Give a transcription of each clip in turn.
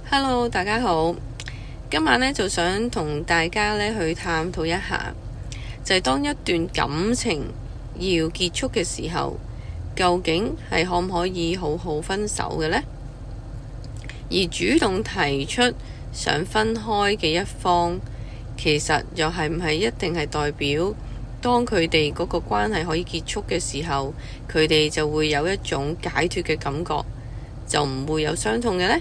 Hello，大家好。今晚呢，就想同大家呢去探討一下，就係當一段感情要結束嘅時候，究竟係可唔可以好好分手嘅呢？而主動提出想分開嘅一方，其實又係唔係一定係代表當佢哋嗰個關係可以結束嘅時候，佢哋就會有一種解脫嘅感覺，就唔會有傷痛嘅呢？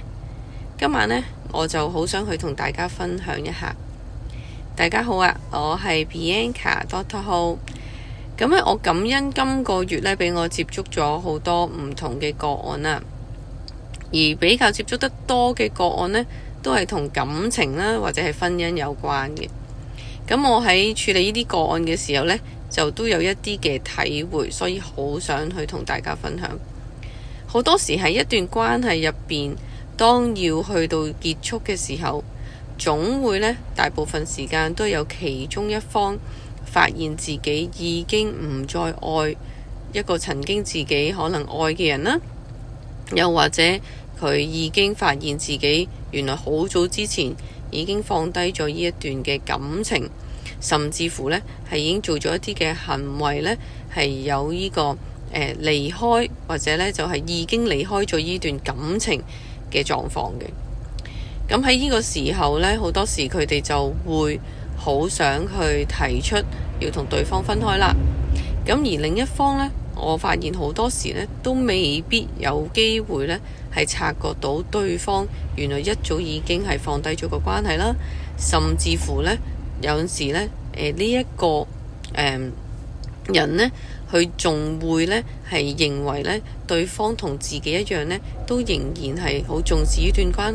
今晚呢，我就好想去同大家分享一下。大家好啊，我係 Bianca Dr. Ho。咁咧，我感恩今個月呢，俾我接觸咗好多唔同嘅個案啦，而比較接觸得多嘅個案呢，都係同感情啦或者係婚姻有關嘅。咁我喺處理呢啲個案嘅時候呢，就都有一啲嘅體會，所以好想去同大家分享。好多時喺一段關係入邊，當要去到結束嘅時候，總會呢，大部分時間都有其中一方發現自己已經唔再愛一個曾經自己可能愛嘅人啦，又或者佢已經發現自己原來好早之前已經放低咗呢一段嘅感情，甚至乎呢係已經做咗一啲嘅行為呢，係有呢個離開，或者呢就係已經離開咗呢段感情嘅狀況嘅。咁喺呢個時候呢，好多時佢哋就會好想去提出要同對方分開啦。咁而另一方呢，我發現好多時呢都未必有機會呢係察覺到對方原來一早已經係放低咗個關係啦，甚至乎呢，有陣時呢呢一個人呢，佢仲會呢係認為呢對方同自己一樣呢，都仍然係好重視呢段關係。